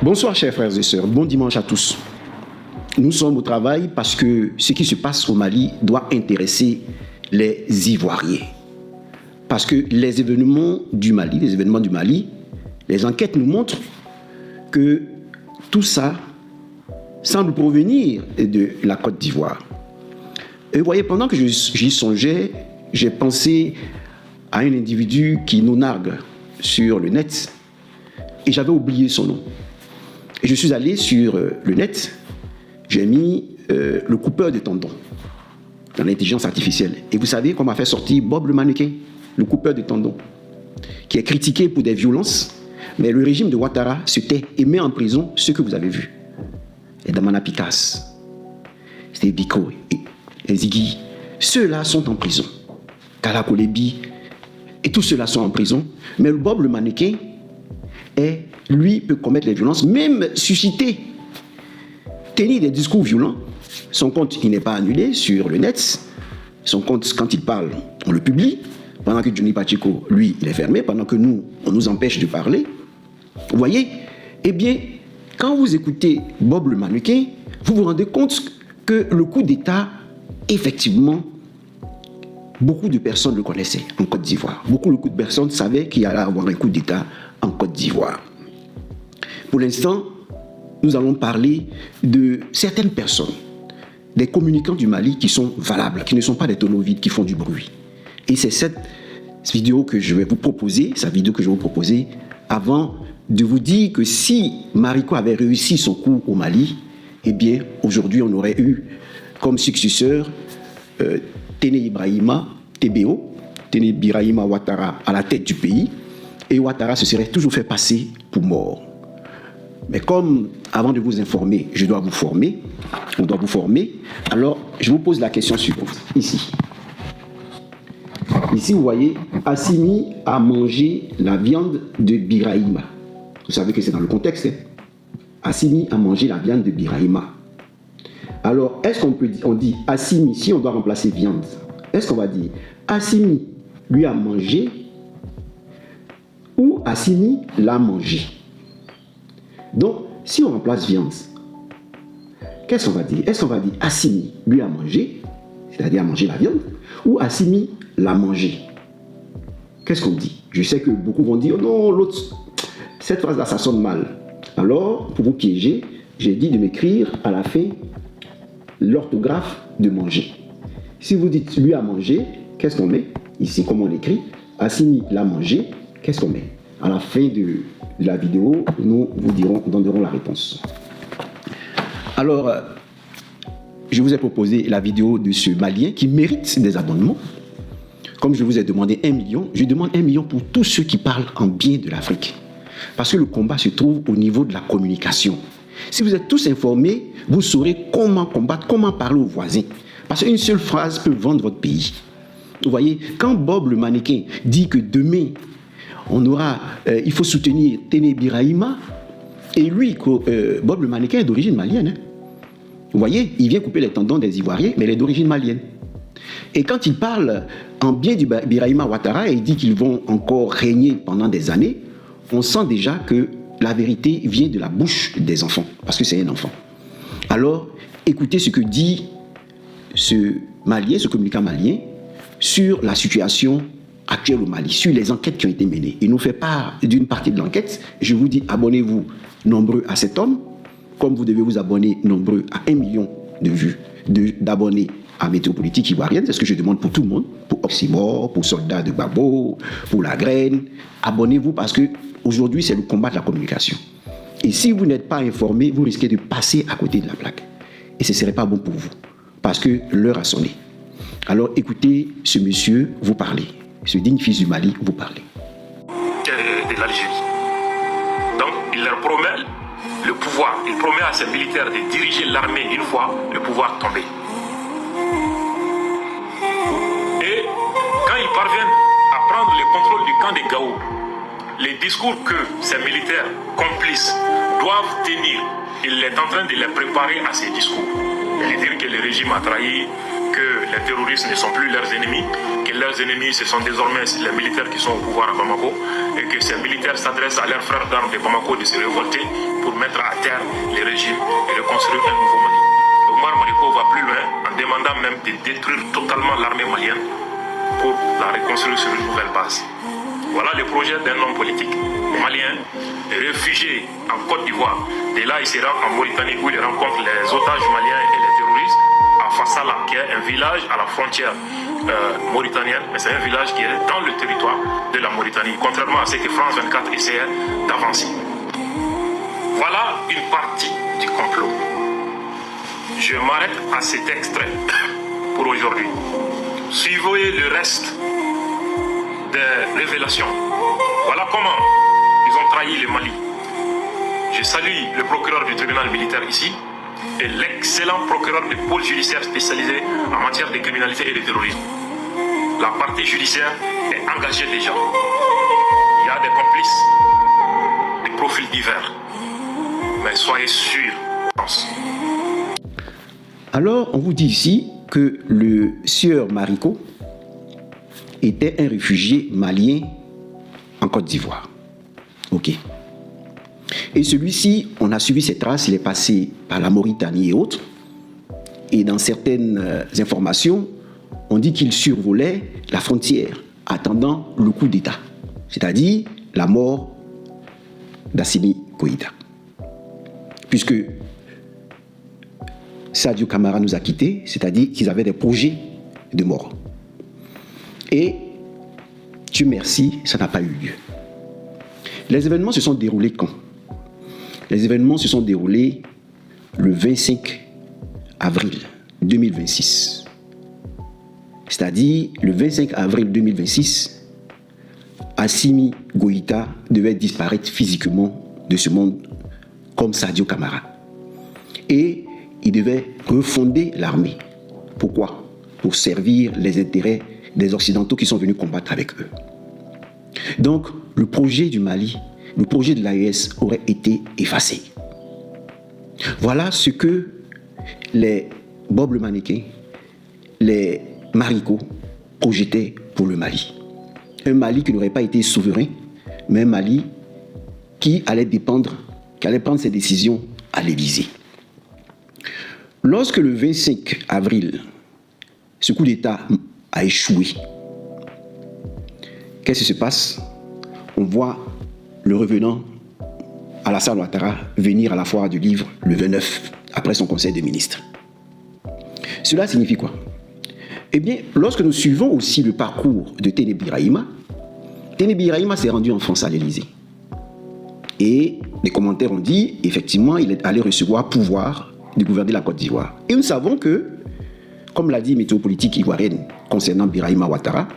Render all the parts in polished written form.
Bonsoir chers frères et sœurs, bon dimanche à tous. Nous sommes au travail parce que ce qui se passe au Mali doit intéresser les Ivoiriens. Parce que les événements du Mali, les enquêtes nous montrent que tout ça semble provenir de la Côte d'Ivoire. Et vous voyez, pendant que j'y songeais, j'ai pensé à un individu qui nous nargue sur le net et j'avais oublié son nom. Et je suis allé sur le net, j'ai mis le coupeur de tendons dans l'intelligence artificielle. Et vous savez qu'on m'a fait sortir Bob le mannequin, le coupeur de tendons, qui est critiqué pour des violences, mais le régime de Ouattara se tait et met en prison ceux que vous avez vus. Et Damana Picasse, c'était Biko et Ziggy, ceux-là sont en prison. Kala Kolebi, et tous ceux-là sont en prison. Mais le Bob le mannequin, lui, peut commettre les violences, même susciter, tenir des discours violents. Son compte, il n'est pas annulé sur le net. Son compte, quand il parle, on le publie. Pendant que Johnny Pacheco, lui, il est fermé. Pendant que nous, on nous empêche de parler. Vous voyez? Eh bien, quand vous écoutez Bob le mannequin, vous vous rendez compte que le coup d'État, effectivement, beaucoup de personnes le connaissaient en Côte d'Ivoire. Beaucoup de personnes savaient qu'il allait avoir un coup d'État en Côte d'Ivoire. Pour l'instant, nous allons parler de certaines personnes, des communicants du Mali qui sont valables, qui ne sont pas des tonneaux vides, qui font du bruit. Et c'est cette vidéo que je vais vous proposer, avant de vous dire que si Marico avait réussi son coup au Mali, eh bien, aujourd'hui, on aurait eu comme successeur Téné Ibrahima, TBO, Téné Ibrahima Ouattara à la tête du pays, et Ouattara se serait toujours fait passer pour mort. Mais comme, avant de vous informer, on doit vous former, alors je vous pose la question suivante, ici. Ici, vous voyez, Assimi a mangé la viande de Birahima. Vous savez que c'est dans le contexte. Hein? Assimi a mangé la viande de Birahima. Alors, est-ce qu'on peut dire, on dit Assimi, si on doit remplacer viande, est-ce qu'on va dire Assimi lui a mangé ou Assimi l'a mangé? Donc, si on remplace viande, qu'est-ce qu'on va dire? Est-ce qu'on va dire Assimi lui a mangé, c'est-à-dire a mangé la viande, ou Assimi l'a mangé? Qu'est-ce qu'on dit? Je sais que beaucoup vont dire, non, l'autre, cette phrase-là, ça sonne mal. Alors, pour vous piéger, j'ai dit de m'écrire à la fin l'orthographe de manger. Si vous dites lui a mangé, qu'est-ce qu'on met? Ici, comment on écrit? Assimi l'a mangé, qu'est-ce qu'on met? À la fin de la vidéo, nous vous donnerons la réponse. Alors, je vous ai proposé la vidéo de ce Malien qui mérite des abonnements. Comme je vous ai demandé 1 million, je demande 1 million pour tous ceux qui parlent en bien de l'Afrique. Parce que le combat se trouve au niveau de la communication. Si vous êtes tous informés, vous saurez comment combattre, comment parler aux voisins. Parce qu'une seule phrase peut vendre votre pays. Vous voyez, quand Bob le mannequin dit que demain, il faut soutenir Téné Ibrahima, et lui, Bob le mannequin est d'origine malienne. Hein. Vous voyez, il vient couper les tendons des Ivoiriens, mais il est d'origine malienne. Et quand il parle en bien du Birahima Ouattara et il dit qu'ils vont encore régner pendant des années, on sent déjà que la vérité vient de la bouche des enfants, parce que c'est un enfant. Alors, écoutez ce que dit ce communicant malien, sur la situation actuelle au Mali, sur les enquêtes qui ont été menées. Il nous fait part d'une partie de l'enquête. Je vous dis, abonnez-vous nombreux à cet homme, comme vous devez vous abonner nombreux à 1 million de vues, d'abonnés à Météopolitique Ivoirienne. C'est ce que je demande pour tout le monde, pour Oxymore, pour Soldats de Babo, pour La Graine. Abonnez-vous parce que aujourd'hui, c'est le combat de la communication. Et si vous n'êtes pas informé, vous risquez de passer à côté de la plaque. Et ce ne serait pas bon pour vous, parce que l'heure a sonné. Alors écoutez ce monsieur vous parler, ce digne fils du Mali vous parler. De l'Algérie. Donc il leur promet le pouvoir, il promet à ses militaires de diriger l'armée une fois le pouvoir tombé. Et quand ils parviennent à prendre le contrôle du camp de Gao, les discours que ces militaires complices doivent tenir, il est en train de les préparer à ces discours. Il dire que le régime a trahi, que les terroristes ne sont plus leurs ennemis, que leurs ennemis ce sont désormais les militaires qui sont au pouvoir à Bamako et que ces militaires s'adressent à leurs frères d'armes de Bamako de se révolter pour mettre à terre les régimes et reconstruire un nouveau Mali. Omar Mariko va plus loin en demandant même de détruire totalement l'armée malienne pour la reconstruire sur une nouvelle base. Voilà le projet d'un homme politique malien réfugié en Côte d'Ivoire. De là, il se rend en Mauritanie où il rencontre les otages maliens et les terroristes à Fassala, qui est un village à la frontière mauritanienne, mais c'est un village qui est dans le territoire de la Mauritanie, contrairement à ce que France 24 essayait d'avancer. Voilà une partie du complot. Je m'arrête à cet extrait pour aujourd'hui. Suivez le reste des révélations. Voilà comment ils ont trahi le Mali. Je salue le procureur du tribunal militaire ici et l'excellent procureur du pôle judiciaire spécialisé en matière de criminalité et de terrorisme. La partie judiciaire est engagée déjà. Il y a des complices, des profils divers. Mais soyez sûrs. Alors, on vous dit ici que le sieur Mariko était un réfugié malien en Côte d'Ivoire. Ok. Et celui-ci, on a suivi ses traces, il est passé par la Mauritanie et autres. Et dans certaines informations, on dit qu'il survolait la frontière, attendant le coup d'État, c'est-à-dire la mort d'Assimi Goïta. Puisque Sadio Camara nous a quittés, c'est-à-dire qu'ils avaient des projets de mort. Et Dieu merci, ça n'a pas eu lieu. Les événements se sont déroulés quand? Les événements se sont déroulés le 25 avril 2026. C'est-à-dire, le 25 avril 2026, Assimi Goïta devait disparaître physiquement de ce monde comme Sadio Camara. Et il devait refonder l'armée. Pourquoi? Pour servir les intérêts des Occidentaux qui sont venus combattre avec eux. Donc, le projet du Mali, le projet de l'AES aurait été effacé. Voilà ce que les Bob le Mannequin, les Mariko projetaient pour le Mali. Un Mali qui n'aurait pas été souverain, mais un Mali qui allait dépendre, qui allait prendre ses décisions à l'Élysée. Lorsque le 25 avril, ce coup d'État a échoué, qu'est-ce qui se passe? On voit le revenant Alassane Ouattara venir à la foire du livre le 29 après son conseil des ministres. Cela signifie quoi? Eh bien, lorsque nous suivons aussi le parcours de Téné Birahima s'est rendu en France à l'Élysée. Et les commentaires ont dit, effectivement, il est allé recevoir pouvoir de gouverner la Côte d'Ivoire. Et nous savons que, comme l'a dit Météopolitique ivoirienne concernant Birahima Ouattara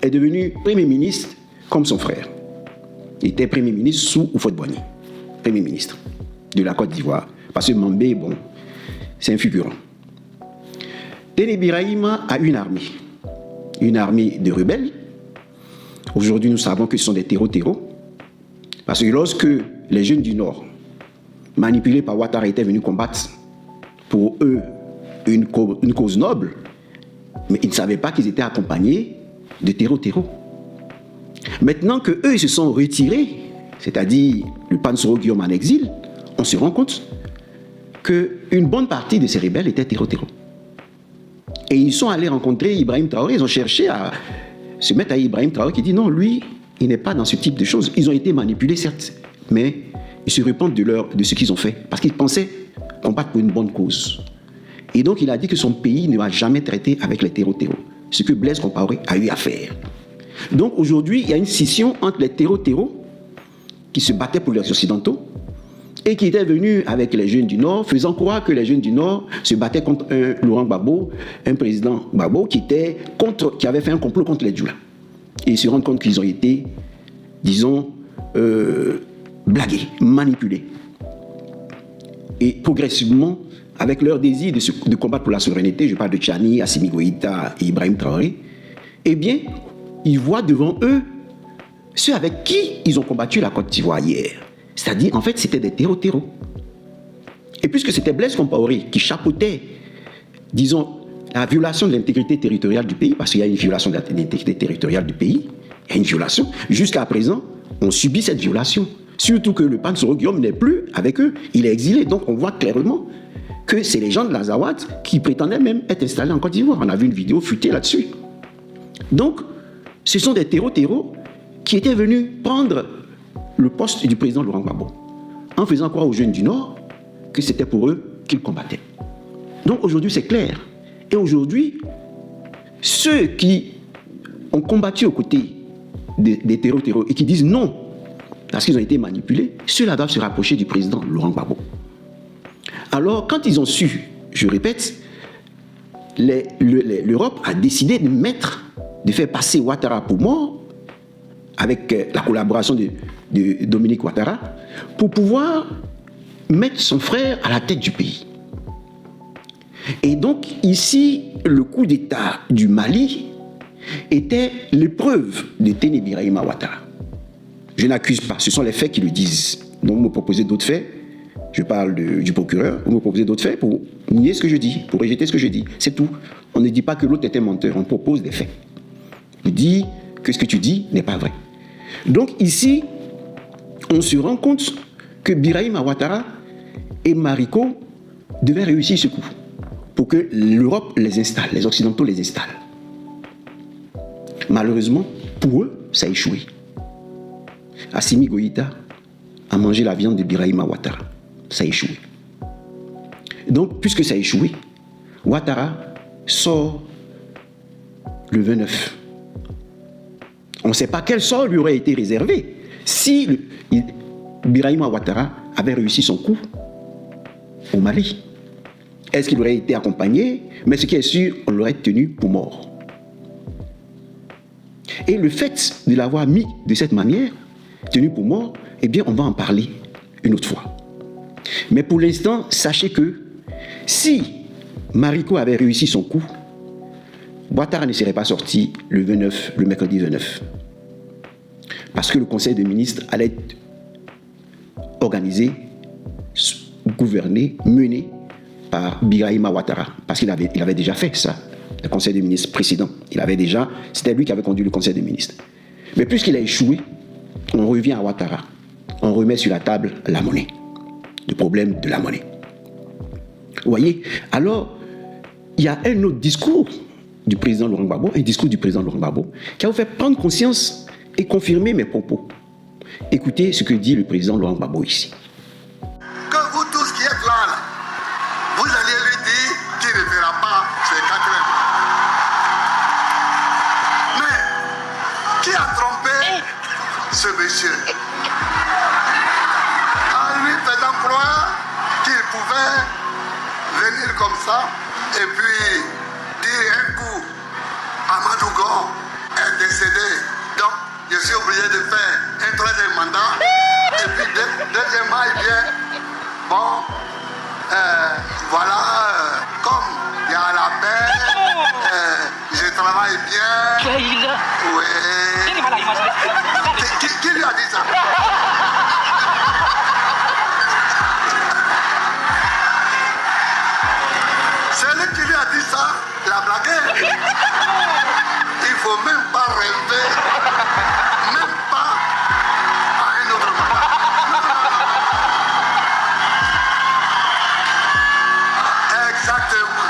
est devenu Premier ministre comme son frère. Il était Premier ministre sous Houphouët-Boigny, Premier ministre de la Côte d'Ivoire. Parce que Mambé, bon, c'est un figurant. Téné Birahima a une armée de rebelles. Aujourd'hui, nous savons que ce sont des terreaux. Parce que lorsque les jeunes du Nord, manipulés par Ouattara, étaient venus combattre pour eux une cause noble, mais ils ne savaient pas qu'ils étaient accompagnés de terreaux. Maintenant qu'eux se sont retirés, c'est-à-dire le Pansoro Guillaume en exil, on se rend compte qu'une bonne partie de ces rebelles étaient terreaux. Et ils sont allés rencontrer Ibrahim Traoré, ils ont cherché à se mettre à Ibrahim Traoré qui dit non, lui, il n'est pas dans ce type de choses. Ils ont été manipulés, certes, mais ils se repentent de ce qu'ils ont fait, parce qu'ils pensaient combattre pour une bonne cause. Et donc il a dit que son pays ne va jamais traiter avec les terreaux, ce que Blaise Compaoré a eu à faire. Donc aujourd'hui, il y a une scission entre les terreaux qui se battaient pour les Occidentaux et qui étaient venus avec les jeunes du Nord, faisant croire que les jeunes du Nord se battaient contre un Laurent Gbagbo, un président Gbagbo qui avait fait un complot contre les Djoula. Et ils se rendent compte qu'ils ont été, disons, blagués, manipulés. Et progressivement, avec leur désir de combattre pour la souveraineté, je parle de Tchani, Assimi Goïta et Ibrahim Traoré, eh bien, ils voient devant eux ceux avec qui ils ont combattu la Côte d'Ivoire hier. C'est-à-dire, en fait, c'était des terreaux. Et puisque c'était Blaise Compaoré qui chapeautait disons, la violation de l'intégrité territoriale du pays, parce qu'il y a une violation de l'intégrité territoriale du pays, il y a une violation. Jusqu'à présent, on subit cette violation. Surtout que le Pansoro Guillaume n'est plus avec eux, il est exilé. Donc on voit clairement que c'est les gens de l'Azawad qui prétendaient même être installés en Côte d'Ivoire. On a vu une vidéo futée là-dessus. Donc, ce sont des terreaux qui étaient venus prendre le poste du président Laurent Gbagbo, en faisant croire aux jeunes du Nord que c'était pour eux qu'ils combattaient. Donc aujourd'hui, c'est clair. Et aujourd'hui, ceux qui ont combattu aux côtés des terreaux et qui disent non, parce qu'ils ont été manipulés, ceux-là doivent se rapprocher du président Laurent Gbagbo. Alors, quand ils ont su, je répète, l'Europe a décidé de faire passer Ouattara pour mort, avec la collaboration de Dominique Ouattara, pour pouvoir mettre son frère à la tête du pays. Et donc, ici, le coup d'État du Mali était l'épreuve de Téné Birahima Ouattara. Je n'accuse pas, ce sont les faits qui le disent. Donc, vous me proposez d'autres faits, je parle du procureur, vous me proposez d'autres faits pour nier ce que je dis, pour rejeter ce que je dis. C'est tout. On ne dit pas que l'autre est un menteur, on propose des faits. On dit que ce que tu dis n'est pas vrai. Donc, ici, on se rend compte que Birahima Ouattara et Mariko devaient réussir ce coup pour que l'Europe les installe, les Occidentaux les installent. Malheureusement, pour eux, ça a échoué. Assimi Goïta a mangé la viande de Birahima Ouattara. Ça a échoué. Donc, puisque ça a échoué, Ouattara sort le 29. On ne sait pas quel sort lui aurait été réservé si Birahima Ouattara avait réussi son coup au Mali. Est-ce qu'il aurait été accompagné? Mais ce qui est sûr, on l'aurait tenu pour mort. Et le fait de l'avoir mis de cette manière, tenu pour mort, eh bien, on va en parler une autre fois. Mais pour l'instant, sachez que si Mariko avait réussi son coup, Ouattara ne serait pas sorti le mercredi 29. Parce que le Conseil des ministres allait être organisé, gouverné, mené par Birahima Ouattara. Parce qu'il avait déjà fait ça, le Conseil des ministres précédent. C'était lui qui avait conduit le Conseil des ministres. Mais puisqu'il a échoué, on revient à Ouattara. On remet sur la table la monnaie. Le problème de la monnaie. Vous voyez? Alors, il y a un autre discours du président Laurent Gbagbo, un discours du président Laurent Gbagbo, qui a vous fait prendre conscience et confirmer mes propos. Écoutez ce que dit le président Laurent Gbagbo ici. Que vous tous qui êtes là, vous allez lui dire qu'il ne fera pas ces 4 ans. Mais qui a trompé ce monsieur en lui faisant croire qu'il pouvait venir comme ça et puis dire un coup Amadou Gon est décédé, donc je suis obligé de faire un 3e mandat et puis deuxièmement il vient voilà, comme il y a la paix, je travaille bien. Oui. Qui lui a dit ça? Celui qui lui a dit ça, la blague. Il ne faut même pas rêver, même pas à un autre moment. Exactement.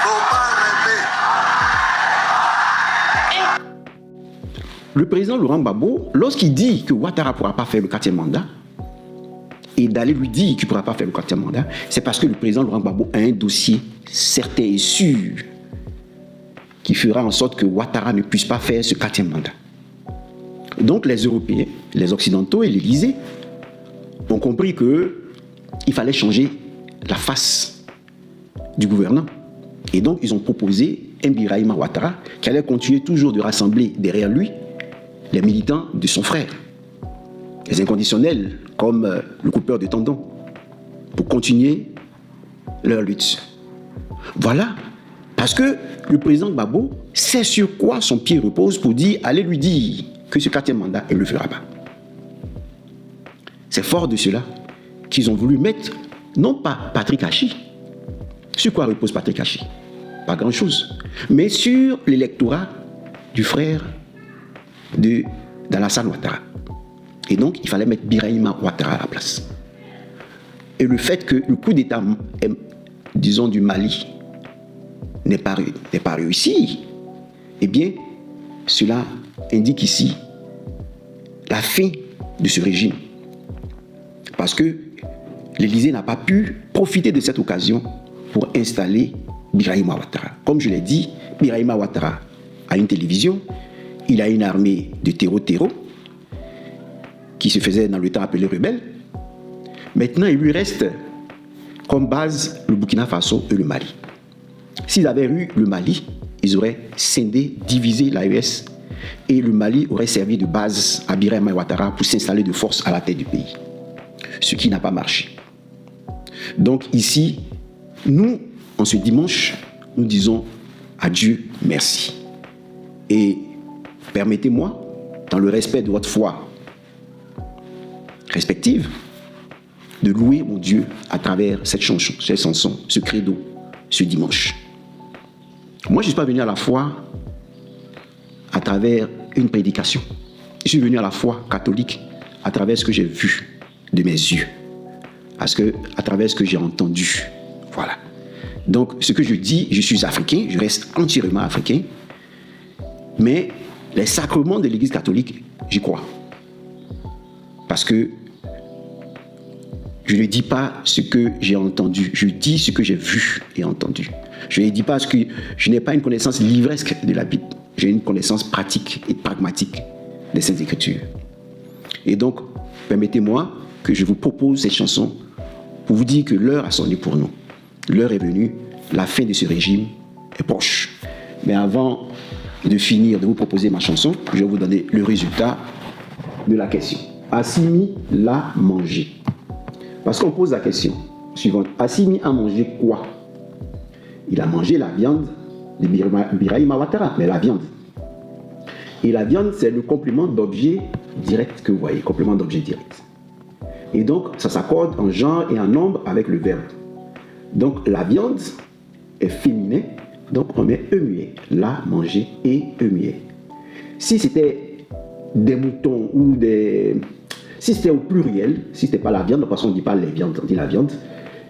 Il ne faut pas rêver. Le président Laurent Gbagbo, lorsqu'il dit que Ouattara ne pourra pas faire le 4e mandat, et d'aller lui dire qu'il ne pourra pas faire le 4e mandat, c'est parce que le président Laurent Gbagbo a un dossier certain et sûr qui fera en sorte que Ouattara ne puisse pas faire ce 4e mandat. Donc les Européens, les Occidentaux et l'Élysée ont compris qu'il fallait changer la face du gouvernant. Et donc ils ont proposé un Birahima Ouattara qui allait continuer toujours de rassembler derrière lui les militants de son frère, les inconditionnels comme le coupeur de tendons, pour continuer leur lutte. Voilà, parce que le président Gbagbo sait sur quoi son pied repose pour dire, allez lui dire que ce 4e mandat, il ne le fera pas. C'est fort de cela qu'ils ont voulu mettre, non pas Patrick Hachi. Sur quoi repose Patrick Hachi? pas grand-chose. Mais sur l'électorat du frère d'Alassane Ouattara. Et donc, il fallait mettre Birahima Ouattara à la place. Et le fait que le coup d'État, disons, du Mali n'est pas réussi, eh bien, cela indique ici la fin de ce régime. Parce que l'Élysée n'a pas pu profiter de cette occasion pour installer Birahima Ouattara. Comme je l'ai dit, Birahima Ouattara a une télévision, il a une armée de terreau qui se faisait dans le temps appelé rebelle. Maintenant, il lui reste comme base le Burkina Faso et le Mali. S'ils avaient eu le Mali, ils auraient scindé, divisé l'AES et le Mali aurait servi de base à Birahima Ouattara pour s'installer de force à la tête du pays. Ce qui n'a pas marché. Donc ici, nous, en ce dimanche, nous disons à Dieu merci. Et permettez-moi, dans le respect de votre foi respective, de louer mon Dieu à travers cette chanson, ce credo, ce dimanche. Moi, je ne suis pas venu à la foi à travers une prédication. Je suis venu à la foi catholique à travers ce que j'ai vu de mes yeux, à travers ce que j'ai entendu. Voilà. Donc, ce que je dis, je suis africain, je reste entièrement africain, mais les sacrements de l'Église catholique, j'y crois. Parce que je ne dis pas ce que j'ai entendu, je dis ce que j'ai vu et entendu. Je ne dis pas parce que je n'ai pas une connaissance livresque de la Bible, j'ai une connaissance pratique et pragmatique des Saintes Écritures. Et donc, permettez-moi que je vous propose cette chanson pour vous dire que l'heure a sonné pour nous. L'heure est venue, la fin de ce régime est proche. Mais avant de finir de vous proposer ma chanson, je vais vous donner le résultat de la question. Assimi l'a mangé. Parce qu'on pose la question suivante. Assimi a mangé quoi? Il a mangé la viande de Birahima Ouattara, mais la viande. Et la viande, c'est le complément d'objet direct que vous voyez, complément d'objet direct. Et donc, ça s'accorde en genre et en nombre avec le verbe. Donc, la viande est féminin, donc on met e muet. La, manger et e muet. Si c'était des moutons ou des... Si c'était au pluriel, si c'était pas la viande, parce qu'on ne dit pas les viandes, on dit la viande.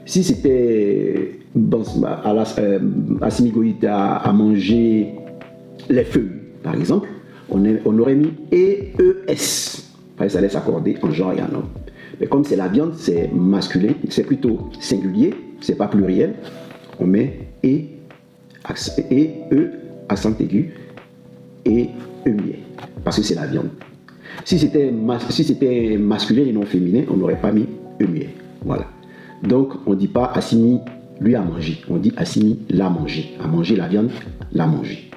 Si c'était Assimi Goïta à manger les feuilles, par exemple, on aurait mis EES. Ça laisse accorder en genre et en nombre. Mais comme c'est la viande, c'est masculin, c'est plutôt singulier, c'est pas pluriel, on met E, accent aigu, et E muet, parce que c'est la viande. Si c'était masculin et non féminin, on n'aurait pas mis E muet. Voilà. Donc, on ne dit pas Assimi lui a mangé, on dit Assimi l'a mangé. A mangé la viande, l'a mangé.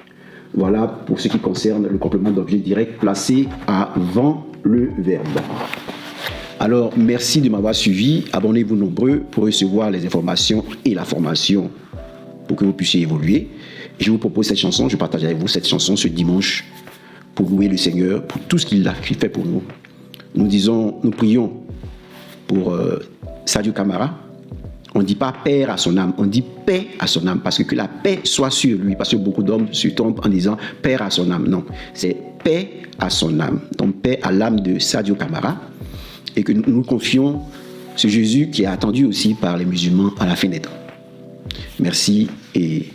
Voilà pour ce qui concerne le complément d'objet direct placé avant le verbe. Alors, merci de m'avoir suivi. Abonnez-vous nombreux pour recevoir les informations et la formation pour que vous puissiez évoluer. Et je vous propose cette chanson, je partage avec vous cette chanson ce dimanche pour louer le Seigneur pour tout ce qu'il fait pour nous. Nous prions pour Sadio Camara. On ne dit pas père à son âme, on dit paix à son âme, parce que la paix soit sur lui, parce que beaucoup d'hommes se trompent en disant père à son âme. Non, c'est paix à son âme. Donc paix à l'âme de Sadio Camara, et que nous confions ce Jésus qui est attendu aussi par les musulmans à la fin des temps. Merci et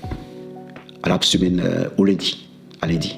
à la semaine au lundi, à lundi.